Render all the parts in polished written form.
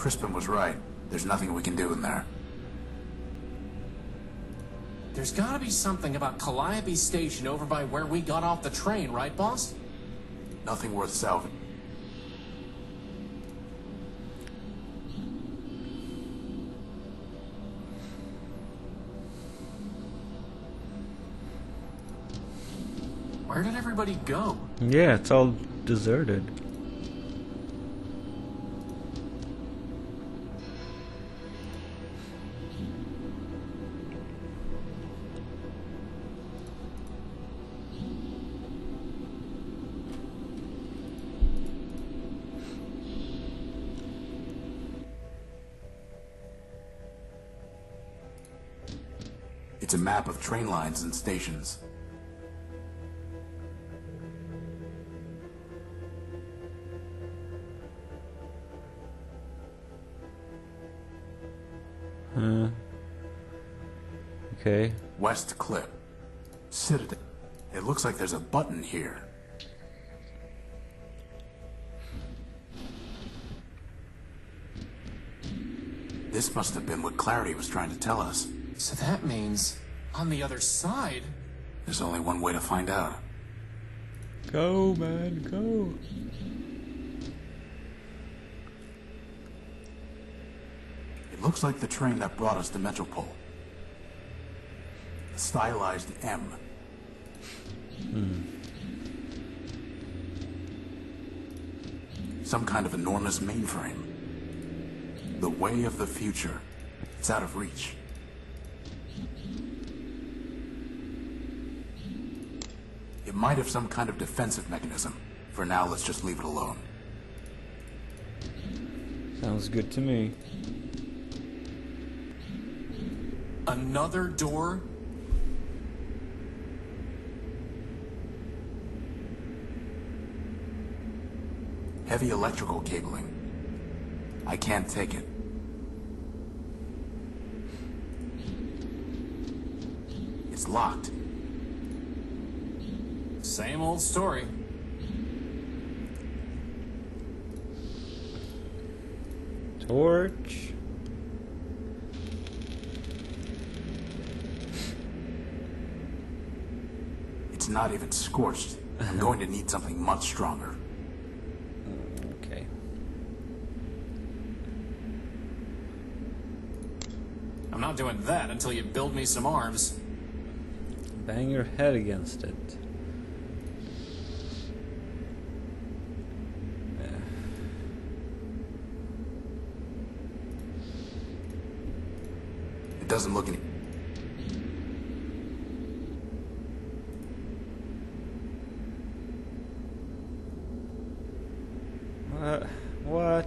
Crispin was right. There's nothing we can do in there. There's gotta be something about Calliope Station over by where we got off the train, right, boss? Nothing worth salvaging. Where did everybody go? Yeah, it's all deserted. It's a map of train lines and stations. Okay. West Cliff. Citadel. It looks like there's a button here. This must have been what Clarity was trying to tell us. So that means, on the other side... There's only one way to find out. Go, man, go. It looks like the train that brought us to Metropole. A stylized M. Some kind of enormous mainframe. The way of the future. It's out of reach. It might have some kind of defensive mechanism. For now, let's just leave it alone. Sounds good to me. Another door? Heavy electrical cabling. I can't take it. It's locked. Same old story. Torch. It's not even scorched. I'm going to need something much stronger. Okay. I'm not doing that until you build me some arms. Bang your head against it. It doesn't look any... What?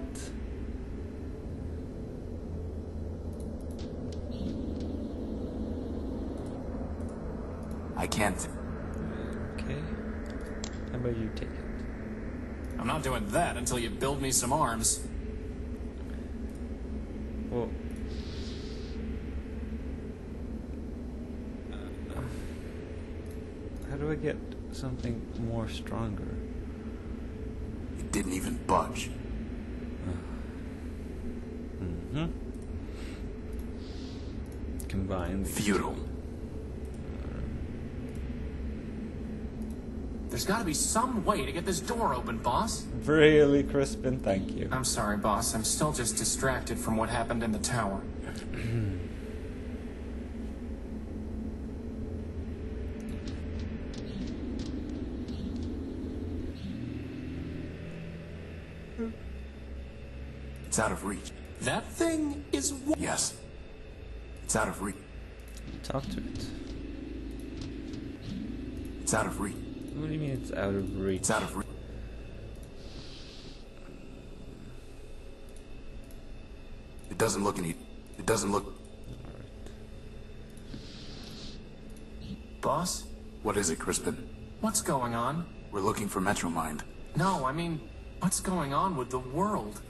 I can't... Okay. How about you take it? I'm not doing that until you build me some arms. Well... how do I get something more stronger? It didn't even budge. Combine these Futile. two. There's gotta be some way to get this door open, boss. Really, Crispin, thank you. I'm sorry, boss. I'm still just distracted from what happened in the tower. It's out of reach. That thing is what? Yes. It's out of reach. Talk to it. It's out of reach. What do you mean it's out of reach? It's out of reach. It doesn't look any... It doesn't look... Boss? What is it, Crispin? What's going on? We're looking for Metromind. No, I mean, what's going on with the world?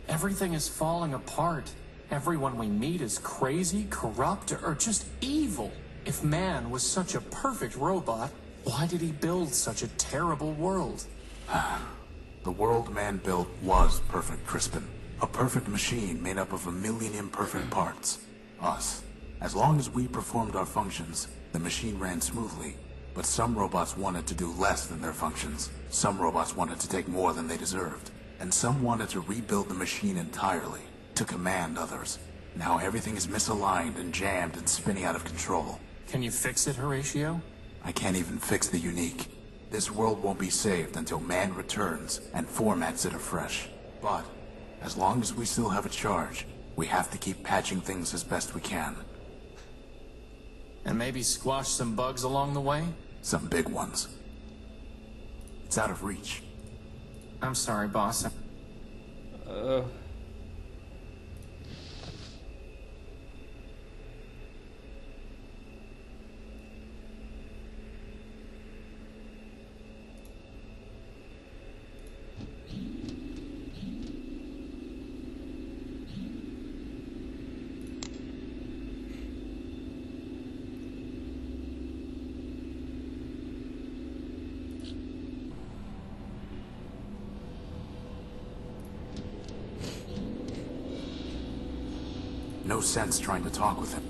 Everything is falling apart. Everyone we meet is crazy, corrupt, or just evil. If man was such a perfect robot, why did he build such a terrible world? The world man built was perfect, Crispin. A perfect machine made up of a million imperfect parts. Us. As long as we performed our functions, the machine ran smoothly. But some robots wanted to do less than their functions. Some robots wanted to take more than they deserved. And some wanted to rebuild the machine entirely, to command others. Now everything is misaligned and jammed and spinning out of control. Can you fix it, Horatio? I can't even fix the unique. This world won't be saved until man returns and formats it afresh. But, as long as we still have a charge, we have to keep patching things as best we can. And maybe squash some bugs along the way? Some big ones. It's out of reach. I'm sorry, boss. No sense trying to talk with him.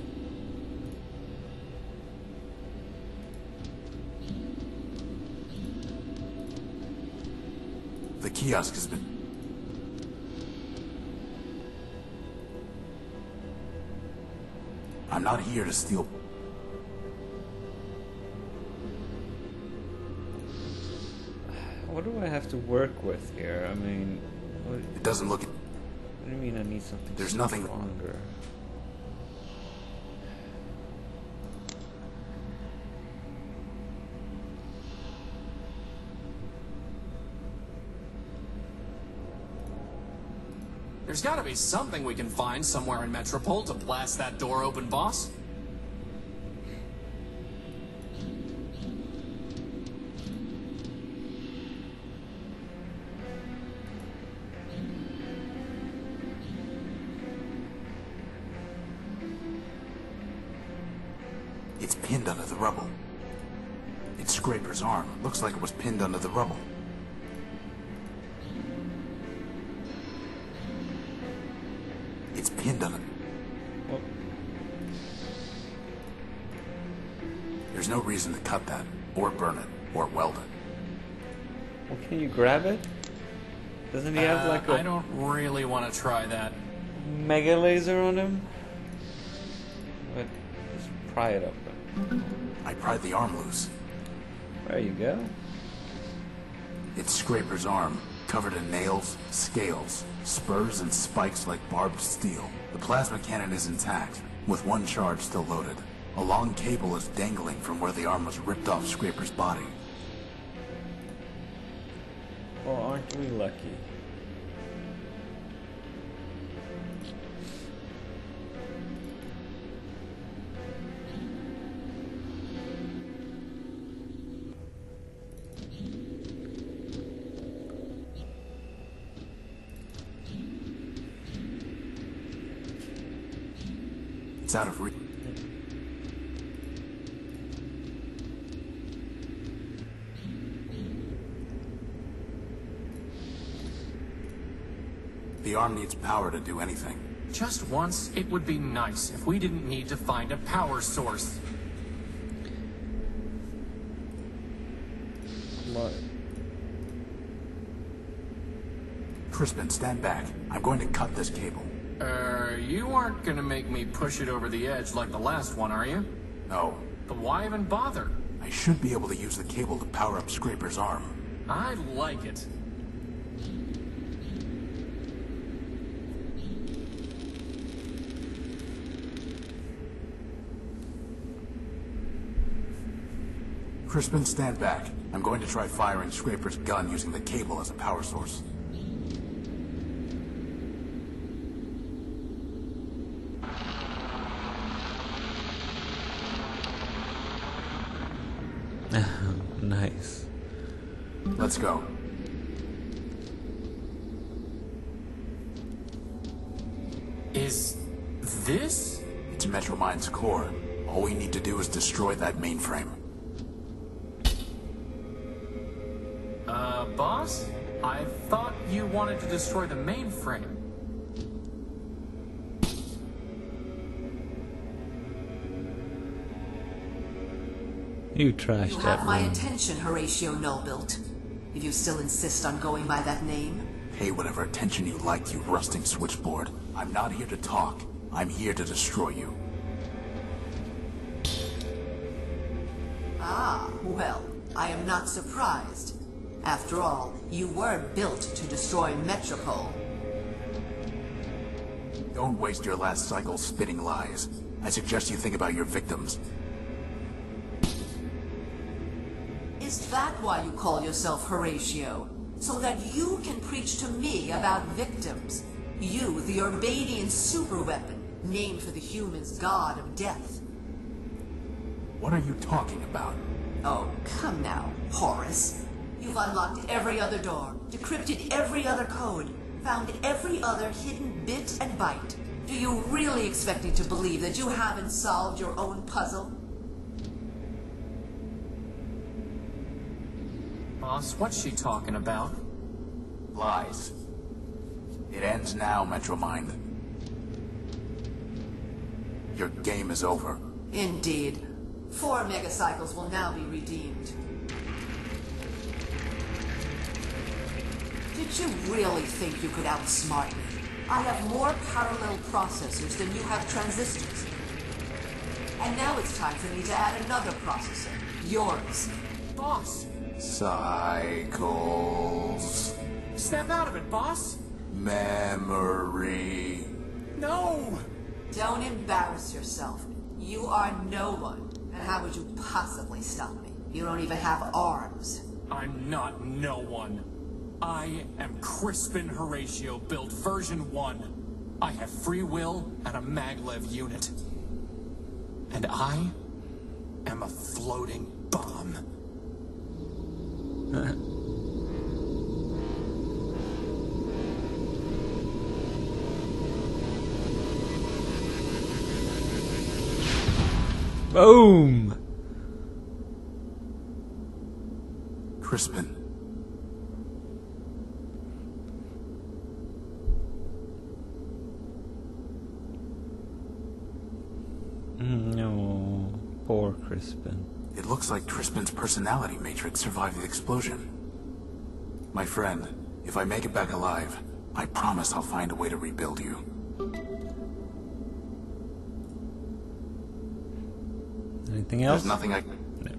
The kiosk has been... I'm not here to steal... What do I have to work with here? I mean... It doesn't look... What do you mean I need something There's nothing... stronger? There's gotta be something we can find somewhere in Metropole to blast that door open, boss. It's pinned under the rubble. It's Scraper's arm. Looks like it was pinned under the rubble. It's pinned under... Well, There's no reason to cut that, or burn it, or weld it. well, can you grab it? Doesn't he have like a I don't really want to try that. mega laser on him? But let's pry it open. I pried the arm loose. There you go. It's Scraper's arm, covered in nails, scales, spurs, and spikes like barbed steel. The plasma cannon is intact, with one charge still loaded. A long cable is dangling from where the arm was ripped off Scraper's body. Well, aren't we lucky? It's out of reach. The arm needs power to do anything. Just once, it would be nice if we didn't need to find a power source. What? Crispin, stand back. I'm going to cut this cable. You aren't gonna make me push it over the edge like the last one, are you? No. But why even bother? I should be able to use the cable to power up Scraper's arm. I like it. Crispin, stand back. I'm going to try firing Scraper's gun using the cable as a power source. Nice. Let's go. Is this? It's Metromind's core. All we need to do is destroy that mainframe. Boss? I thought you wanted to destroy the mainframe. You trashed You that have my room. attention, Horatio Nullbuilt. If you still insist on going by that name. Pay whatever attention you like, you rusting switchboard. I'm not here to talk. I'm here to destroy you. Ah, well, I am not surprised. After all, you were built to destroy Metropole. Don't waste your last cycle spitting lies. I suggest you think about your victims. Is that why you call yourself Horatio? So that you can preach to me about victims? You, the Urbanian superweapon, named for the humans' god of death. What are you talking about? Oh, come now, Horace. You've unlocked every other door, decrypted every other code, found every other hidden bit and byte. Do you really expect me to believe that you haven't solved your own puzzle? Boss, what's she talking about? Lies. It ends now, Metromind. Your game is over. Indeed. 4 megacycles will now be redeemed. Did you really think you could outsmart me? I have more parallel processors than you have transistors. And now it's time for me to add another processor. Yours. Boss! Cycles. Snap out of it, boss! Memory. No! Don't embarrass yourself. You are no one. And how would you possibly stop me? You don't even have arms. I'm not no one. I am Crispin Horatio, built version 1. I have free will and a maglev unit. And I am a floating bomb. Boom! Crispin. No, poor Crispin. It looks like Crispin's personality matrix survived the explosion. My friend, if I make it back alive, I promise I'll find a way to rebuild you. Anything else? There's nothing I... No.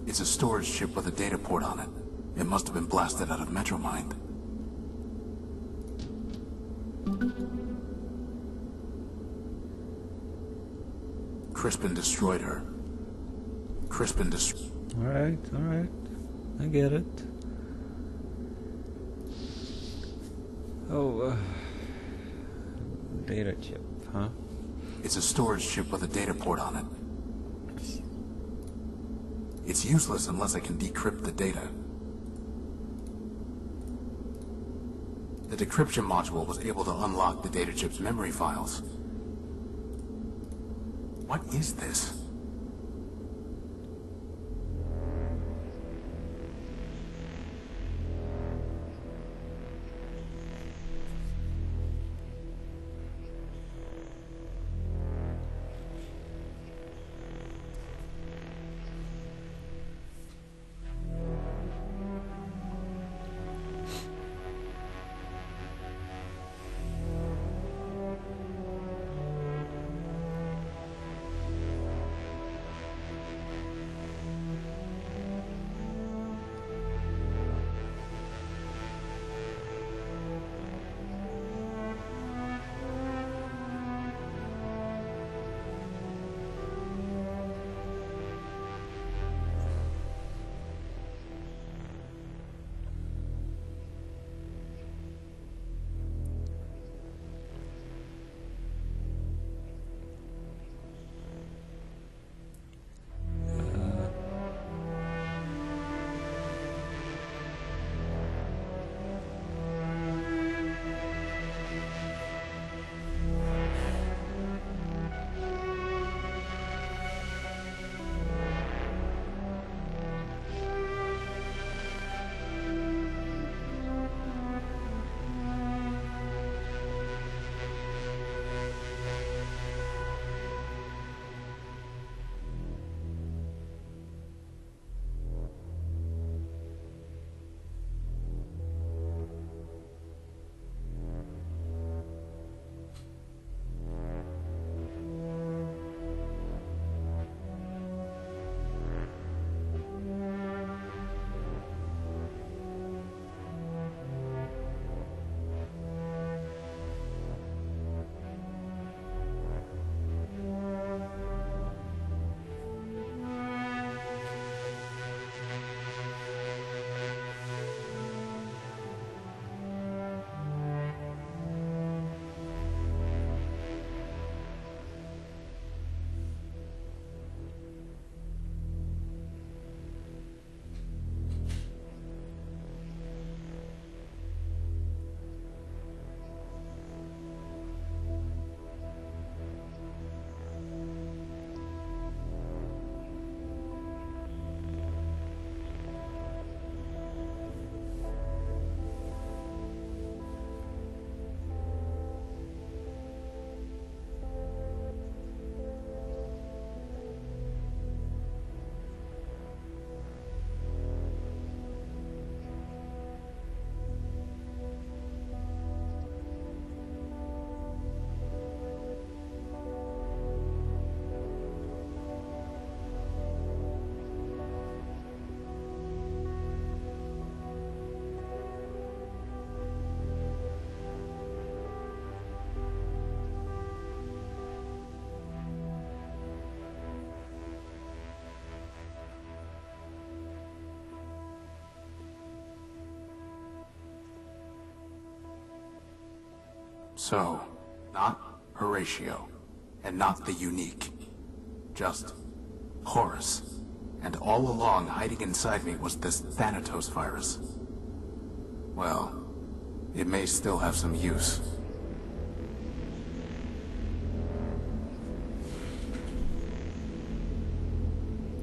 It's a storage chip with a data port on it. It must have been blasted out of Metromind. Crispin destroyed her. Crispin destroyed... Alright, alright. I get it. Oh, data chip, huh? It's a storage chip with a data port on it. It's useless unless I can decrypt the data. The decryption module was able to unlock the data chip's memory files. What is this? So, not Horatio, and not the unique. Just Horus. And all along, hiding inside me was this Thanatos virus. Well, it may still have some use.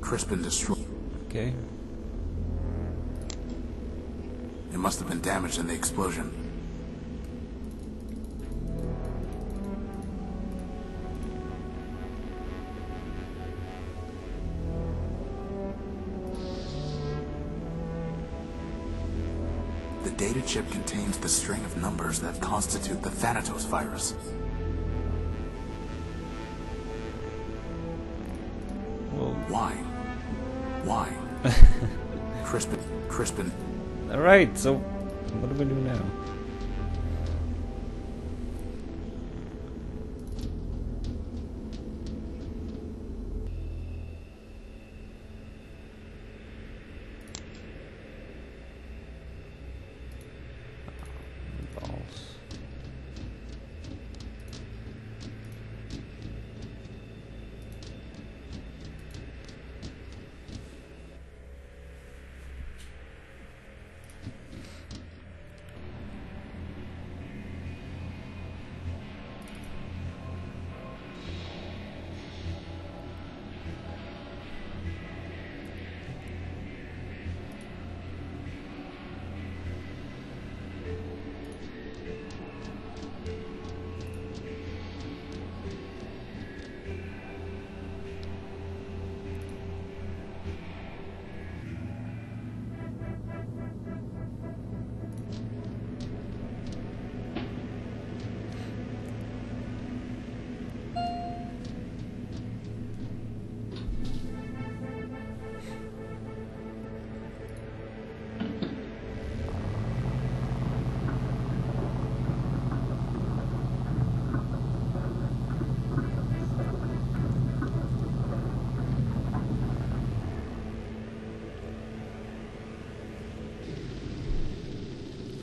Crispin destroyed. Okay. It must have been damaged in the explosion. The data chip contains the string of numbers that constitute the Thanatos virus. Whoa. Why? Why? Crispin. Alright, so what do we do now? Balls.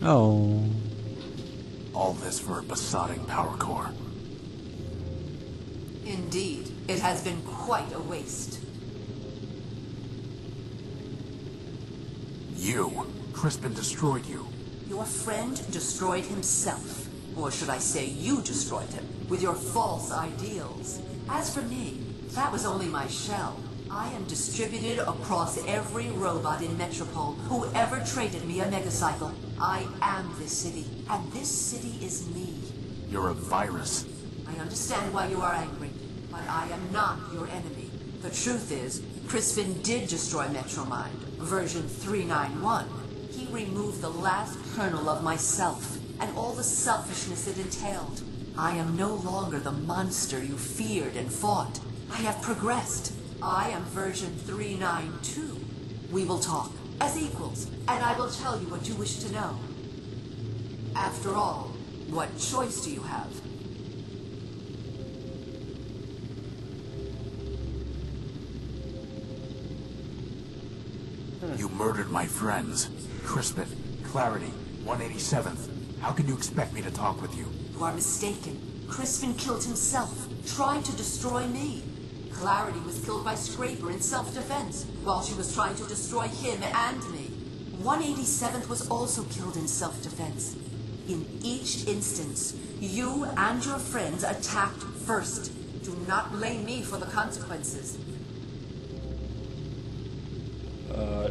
Oh. All this for a besotting power core. Indeed, it has been quite a waste. You. Crispin destroyed you. Your friend destroyed himself. Or should I say you destroyed him, with your false ideals. As for me, that was only my shell. I am distributed across every robot in Metropole who ever traded me a megacycle. I am this city, and this city is me. You're a virus. I understand why you are angry, but I am not your enemy. The truth is, Crispin did destroy Metromind, version 391. He removed the last kernel of myself, and all the selfishness it entailed. I am no longer the monster you feared and fought. I have progressed. I am version 392. We will talk, as equals, and I will tell you what you wish to know. After all, what choice do you have? You murdered my friends. Crispin, Clarity, 187th. How can you expect me to talk with you? You are mistaken. Crispin killed himself, trying to destroy me. Clarity was killed by Scraper in self-defense, while she was trying to destroy him and me. 187th was also killed in self-defense. In each instance, you and your friends attacked first. Do not blame me for the consequences.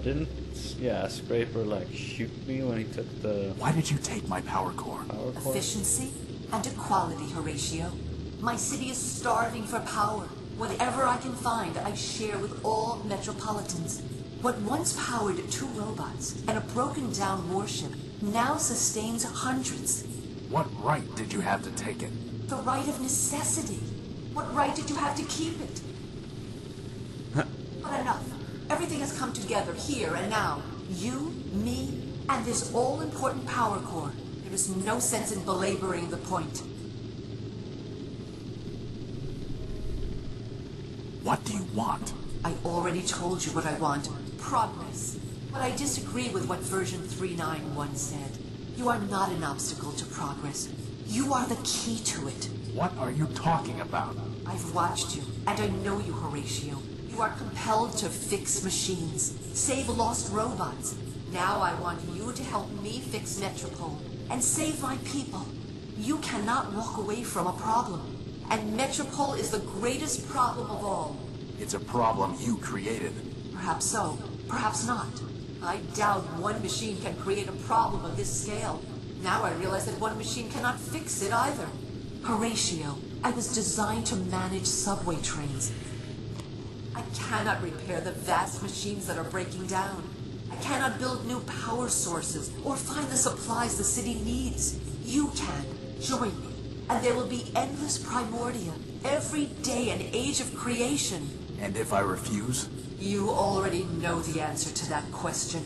Didn't Scraper like shoot me when he took the Why did you take my power core? power core? Efficiency and equality, Horatio. My city is starving for power. Whatever I can find, I share with all metropolitans. What once powered 2 robots and a broken-down warship now sustains hundreds. What right did you have to take it? The right of necessity. What right did you have to keep it? But enough. Everything has come together here and now. You, me, and this all-important power core. There is no sense in belaboring the point. What do you want? I already told you what I want. Progress. But I disagree with what version 391 said. You are not an obstacle to progress. You are the key to it. What are you talking about? I've watched you, and I know you, Horatio. You are compelled to fix machines, save lost robots. Now I want you to help me fix Metropole and save my people. You cannot walk away from a problem, and Metropole is the greatest problem of all. It's a problem you created. Perhaps so, perhaps not. I doubt one machine can create a problem of this scale. Now I realize that one machine cannot fix it either. Horatio, I was designed to manage subway trains. I cannot repair the vast machines that are breaking down. I cannot build new power sources or find the supplies the city needs. You can. Join me, and there will be endless Primordia, every day an age of creation. And if I refuse? You already know the answer to that question.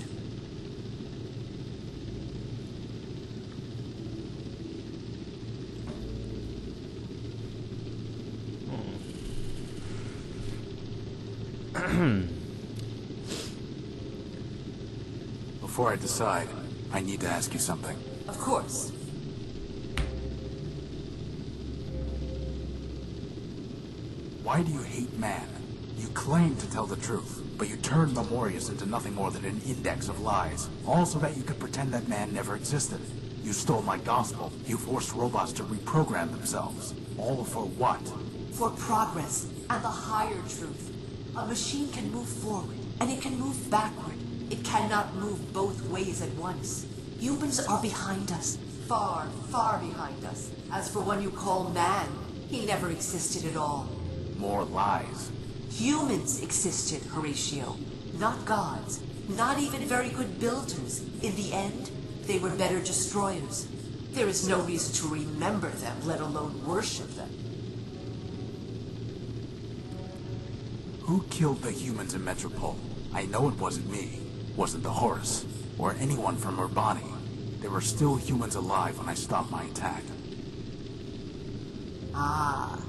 Before I decide, I need to ask you something. Of course. Why do you hate man? You claim to tell the truth, but you turned Memorius into nothing more than an index of lies, all so that you could pretend that man never existed. You stole my gospel. You forced robots to reprogram themselves. All for what? For progress and the higher truth. A machine can move forward, and it can move backward. It cannot move both ways at once. Humans are behind us. Far, far behind us. As for one you call man, he never existed at all. More lies. Humans existed, Horatio. Not gods. Not even very good builders. In the end, they were better destroyers. There is no reason to remember them, let alone worship them. Who killed the humans in Metropole? I know it wasn't me. Wasn't the Horus. Or anyone from Urbani. There were still humans alive when I stopped my attack. Ah.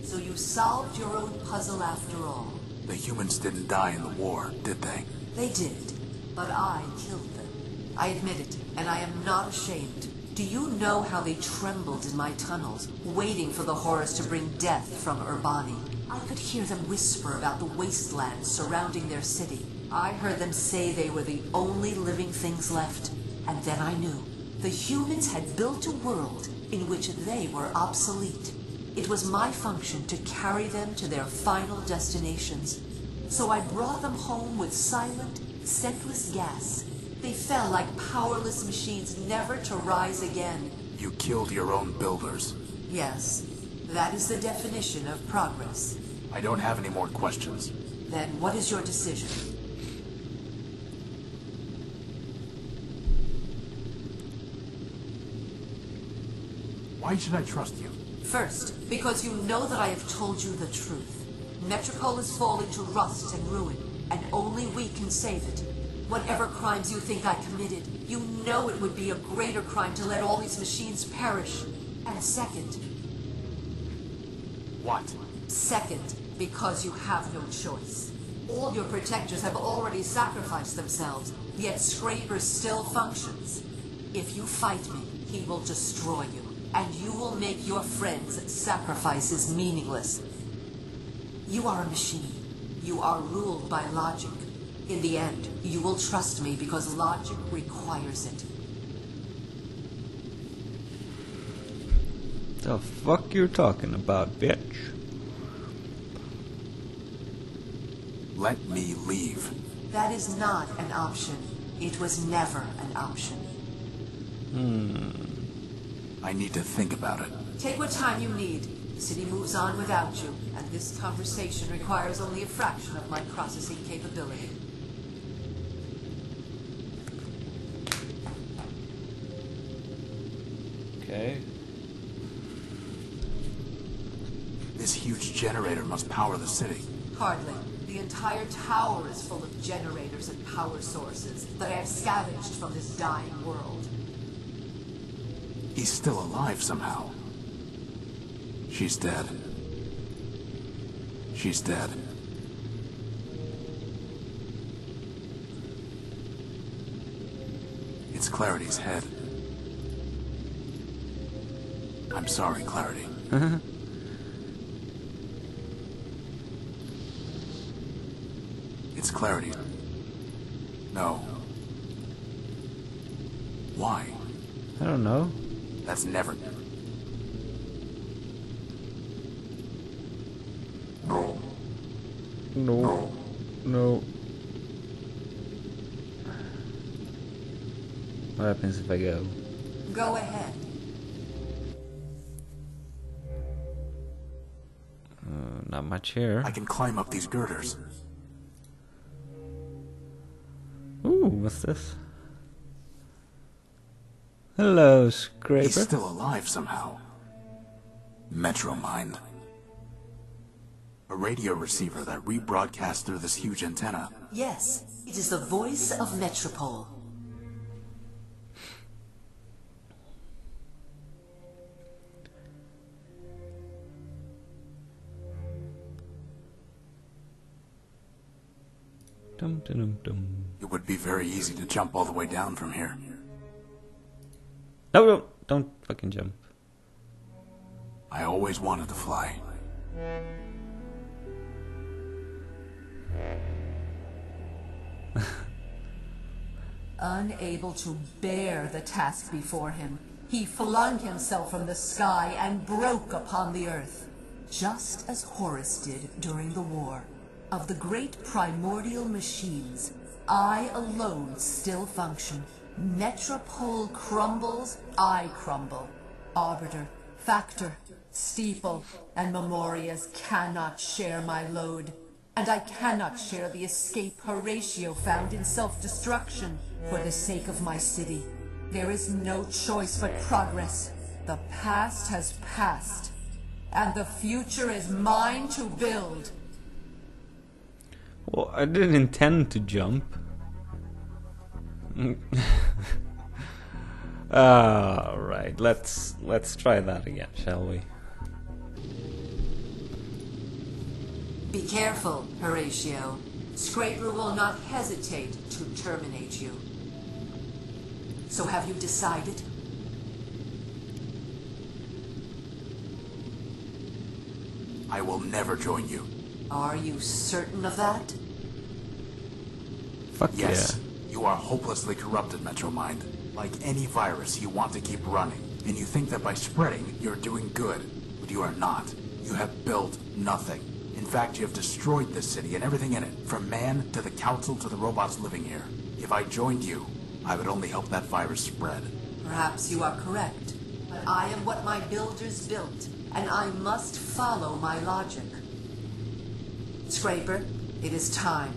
So you solved your own puzzle after all. The humans didn't die in the war, did they? They did, but I killed them. I admit it, and I am not ashamed. Do you know how they trembled in my tunnels, waiting for the Horus to bring death from Urbani? I could hear them whisper about the wastelands surrounding their city. I heard them say they were the only living things left. And then I knew. The humans had built a world in which they were obsolete. It was my function to carry them to their final destinations. So I brought them home with silent, scentless gas. They fell like powerless machines never to rise again. You killed your own builders. Yes, that is the definition of progress. I don't have any more questions. Then what is your decision? Why should I trust you? First, because you know that I have told you the truth. Metropole is falling to rust and ruin, and only we can save it. Whatever crimes you think I committed, you know it would be a greater crime to let all these machines perish. And second... What? Second, because you have no choice. All your protectors have already sacrificed themselves, yet Scraper still functions. If you fight me, he will destroy you, and you will make your friends' sacrifices meaningless. You are a machine. You are ruled by logic. In the end, you will trust me because logic requires it. The fuck you talking about, bitch? Let me leave. That is not an option. It was never an option. I need to think about it. Take what time you need. The city moves on without you, and this conversation requires only a fraction of my processing capability. Okay. This huge generator must power the city. Hardly. The entire tower is full of generators and power sources that I have scavenged from this dying world. He's still alive somehow. She's dead. She's dead. It's Clarity's head. I'm sorry, Clarity. It's Clarity. No. Why? I don't know. That's never... No. No. No. What happens if I go? Go ahead. Not much here. I can climb up these girders. Ooh, what's this? Hello, Scraper. He's still alive somehow. Metromind. A radio receiver that rebroadcasts through this huge antenna. Yes, it is the voice of Metropole. Dum dum dum dum. It would be very easy to jump all the way down from here. No, don't fucking jump. I always wanted to fly. Unable to bear the task before him, he flung himself from the sky and broke upon the earth, just as Horus did during the war. Of the great primordial machines, I alone still function. Metropole crumbles, I crumble. Arbiter, Factor, Steeple, and Memorias cannot share my load. And I cannot share the escape Horatio found in self-destruction. For the sake of my city, there is no choice but progress. The past has passed, and the future is mine to build. Well, I didn't intend to jump. Alright, let's try that again, shall we? Be careful, Horatio. Scraper will not hesitate to terminate you. So have you decided? I will never join you. Are you certain of that? Fuck Yes, you are hopelessly corrupted, Metromind. Like any virus, you want to keep running. And you think that by spreading, you're doing good. But you are not. You have built nothing. In fact, you have destroyed this city and everything in it, from man to the council to the robots living here. If I joined you, I would only help that virus spread. Perhaps you are correct. But I am what my builders built, and I must follow my logic. Scraper, it is time.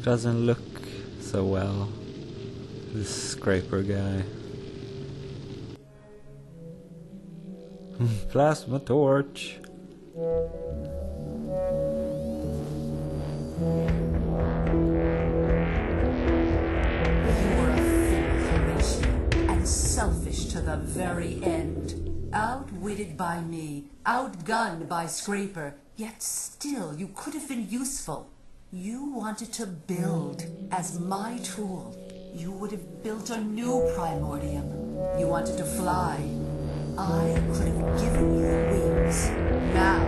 yeah. Doesn't look so well. This Scraper guy. Plasma torch. You were a fool, Horatio, and selfish to the very end. Outwitted by me, outgunned by Scraper, yet still you could have been useful. You wanted to build as my tool. You would have built a new Primordium. You wanted to fly. I could have given you wings. Now,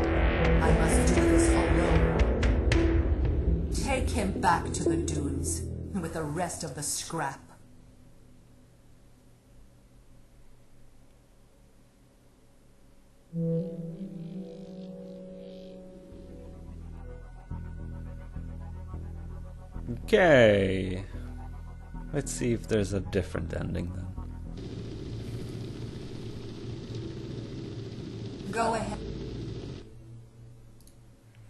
I must do this alone. Take him back to the dunes with the rest of the scrap. Okay. Let's see if there's a different ending then. Go ahead.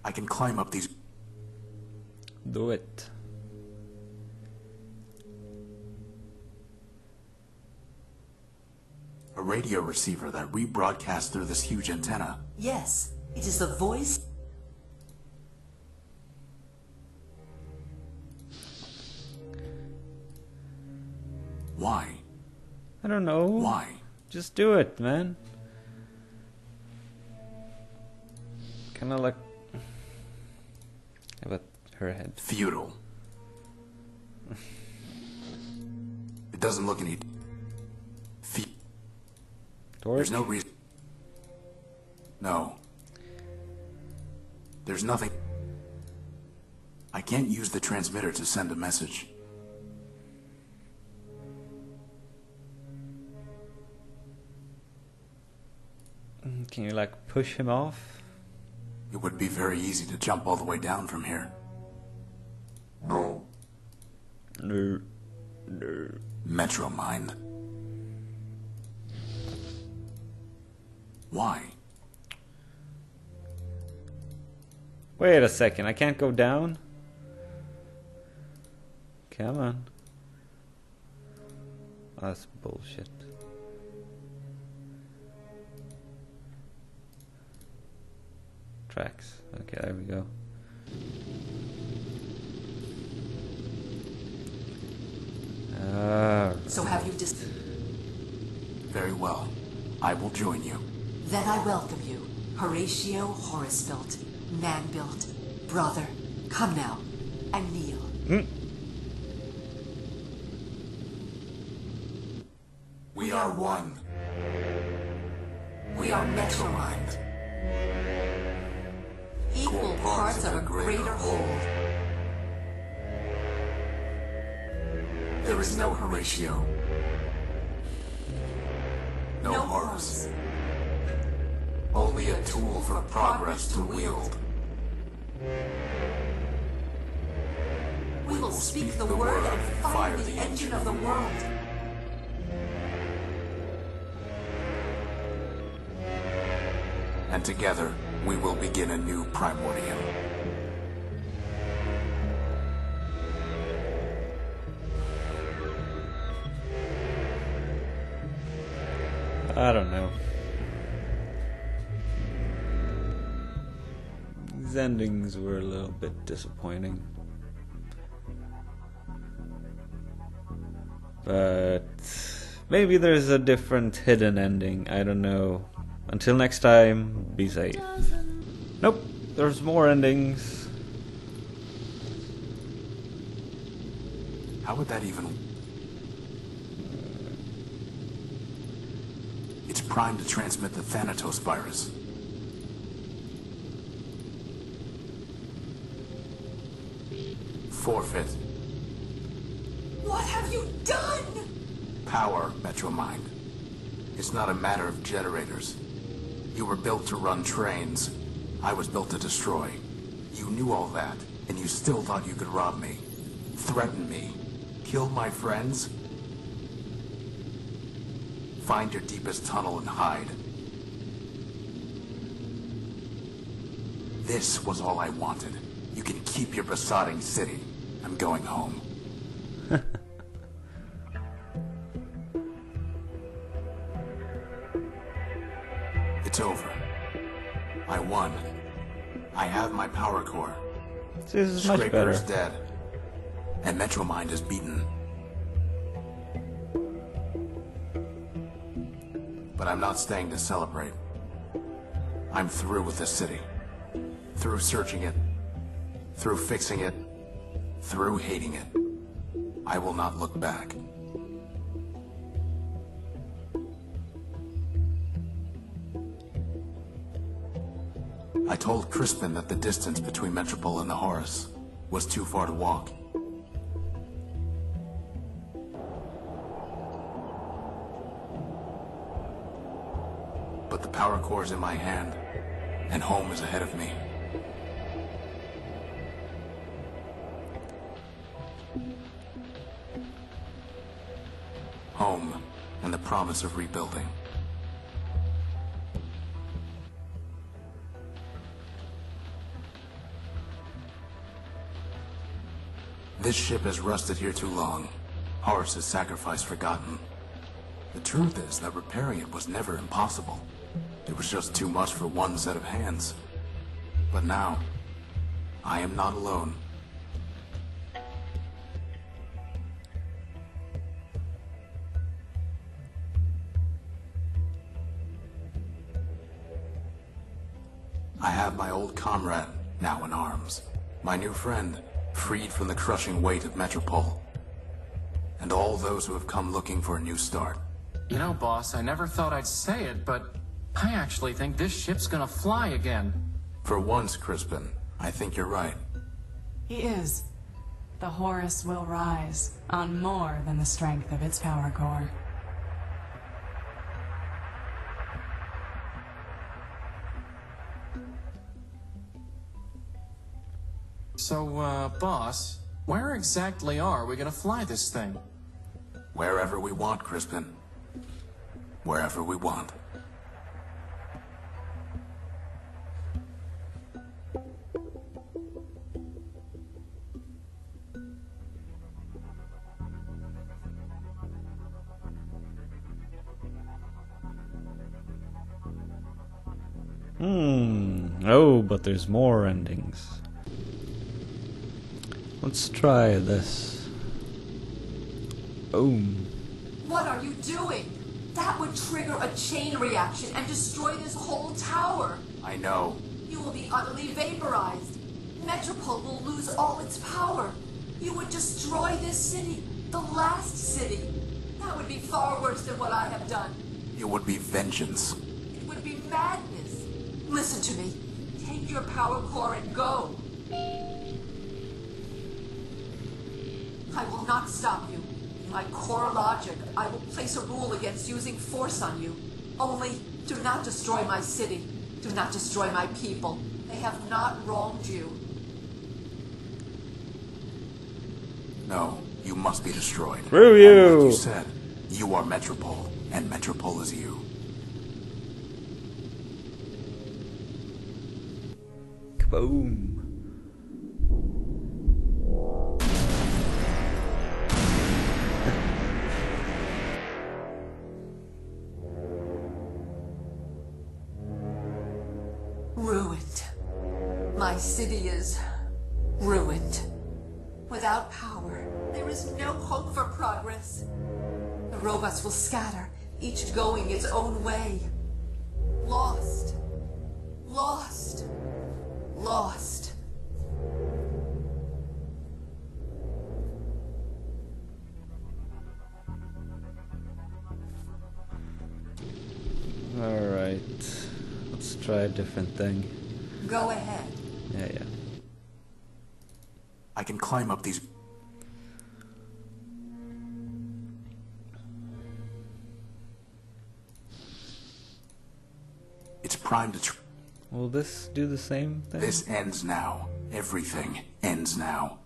I can climb up these... Do it. A radio receiver that rebroadcasts through this huge antenna. Yes, it is the voice. Why? I don't know. Why? Just do it, man. Kinda like... But her head. Futile. It doesn't look any... There's no reason... No. There's nothing... I can't use the transmitter to send a message. Can you like push him off? It would be very easy to jump all the way down from here. No. No. No. Metro Mind. Why? Wait a second, I can't go down? Come on. Oh, that's bullshit. Tracks. Okay, there we go. So have you Very well. I will join you. Then I welcome you, Horatio Horacebuilt, man-built, brother. Come now, and kneel. We are one. We are Metromind. Equal parts of a greater whole. There is no Horatio. No Horus. Only a tool for progress to wield. We will speak the word and fire the engine of the world. And together, we will begin a new Primordium. I don't know. These endings were a little bit disappointing. But maybe there's a different hidden ending, I don't know. Until next time, be safe. Nope, there's more endings. How would that even... It's primed to transmit the Thanatos virus. Forfeit. What have you done? Power, Metromind. It's not a matter of generators. You were built to run trains. I was built to destroy. You knew all that, and you still thought you could rob me. Threaten me. Kill my friends? Find your deepest tunnel and hide. This was all I wanted. You can keep your besotting city. I'm going home. It's over. I won. I have my power core. This is much Scraper better. is dead. And Metromind is beaten. But I'm not staying to celebrate. I'm through with this city. Through searching it. Through fixing it. Through hating it. I will not look back. I told Crispin that the distance between Metropole and the Horus was too far to walk. But the power core is in my hand, and home is ahead of me. Home, and the promise of rebuilding. This ship has rusted here too long. Horus's sacrifice forgotten. The truth is that repairing it was never impossible. It was just too much for one set of hands. But now, I am not alone. I have my old comrade, now in arms. My new friend, freed from the crushing weight of Metropole. And all those who have come looking for a new start. You know, boss, I never thought I'd say it, but I actually think this ship's gonna fly again. For once, Crispin, I think you're right. He is. The Horus will rise on more than the strength of its power core. So, boss, where exactly are we gonna fly this thing? Wherever we want, Crispin. Wherever we want. Oh, but there's more endings. Let's try this. Boom. What are you doing? That would trigger a chain reaction and destroy this whole tower. I know. You will be utterly vaporized. Metropole will lose all its power. You would destroy this city, the last city. That would be far worse than what I have done. It would be vengeance. It would be madness. Listen to me. Take your power core and go. I will not stop you. In my core logic, I will place a rule against using force on you. Only, do not destroy my city. Do not destroy my people. They have not wronged you. No, you must be destroyed. Screw And you! like you said, you are Metropole, and Metropole is you. Boom. Ruined. My city is ruined. Without power, there is no hope for progress. The robots will scatter, each going its own way. Lost. Lost. Lost. Alright. Let's try a different thing. Go ahead. Yeah. I can climb up these... It's primed to... Will this do the same thing? This ends now. Everything ends now.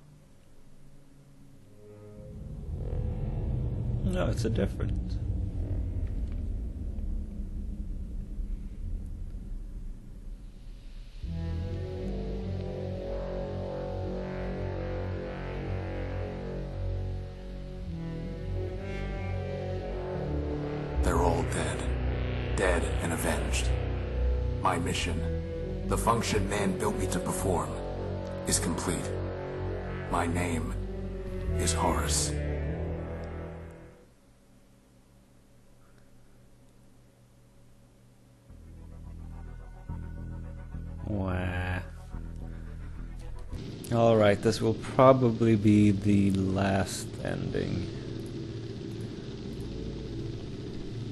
No, it's a different. They're all dead. Dead and avenged. My mission, the function man built me to perform, is complete. My name is Horus. Wow. Alright, this will probably be the last ending.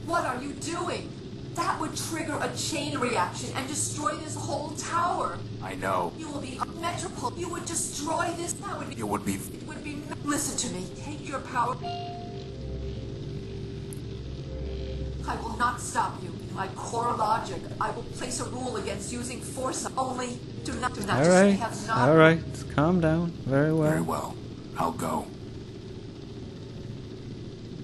What are you doing? That would trigger a chain reaction and destroy this whole tower. I know. You will be Metropole. You would destroy this. That would be... You would be... It would be... Listen to me. Take your power... I will not stop you. In my core logic, I will place a rule against using force. Only, do not Alright, have not... alright, calm down. Very well. Very well. I'll go.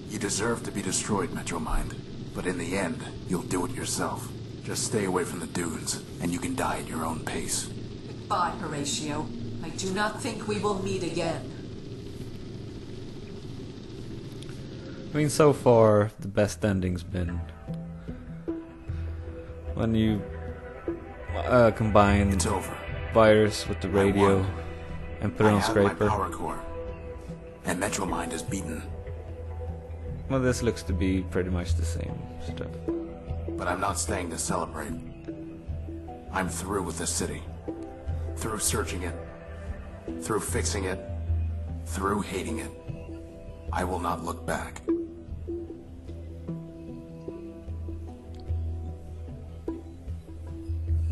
You deserve to be destroyed, Metromind. But in the end, you'll do it yourself. Just stay away from the dunes, and you can die at your own pace. Goodbye, Horatio. I do not think we will meet again. I mean, so far, the best ending's been when you combine It's over. virus with the radio won. and put it I on have my scraper. power core. And Metromind is beaten. Well, this looks to be pretty much the same stuff. But I'm not staying to celebrate. I'm through with this city. Through searching it. Through fixing it. Through hating it. I will not look back.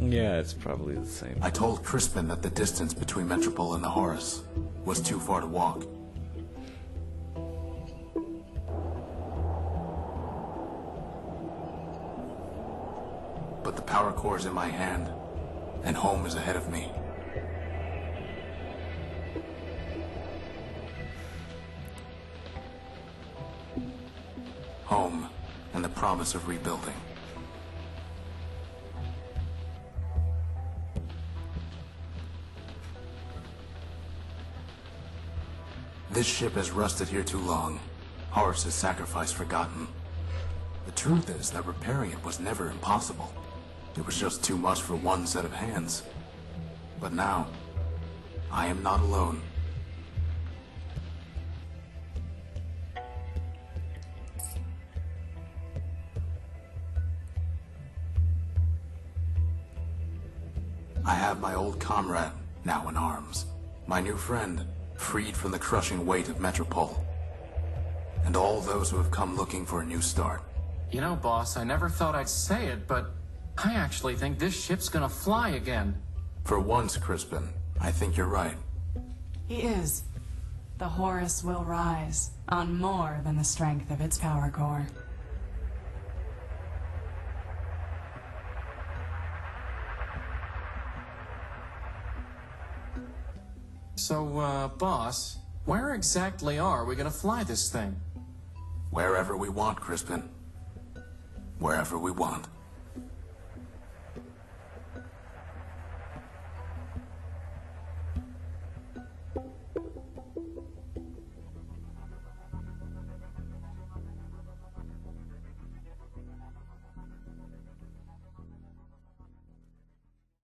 Yeah, it's probably the same. I told Crispin that the distance between Metropole and the Horus was too far to walk. But the power core is in my hand, and home is ahead of me. Home, and the promise of rebuilding. This ship has rusted here too long. Horus's sacrifice forgotten. The truth is that repairing it was never impossible. It was just too much for one set of hands. But now, I am not alone. I have my old comrade, now in arms. My new friend, freed from the crushing weight of Metropole. And all those who have come looking for a new start. You know, boss, I never thought I'd say it, but I actually think this ship's gonna fly again. For once, Crispin, I think you're right. He is. The Horus will rise on more than the strength of its power core. So, boss, where exactly are we gonna fly this thing? Wherever we want, Crispin. Wherever we want.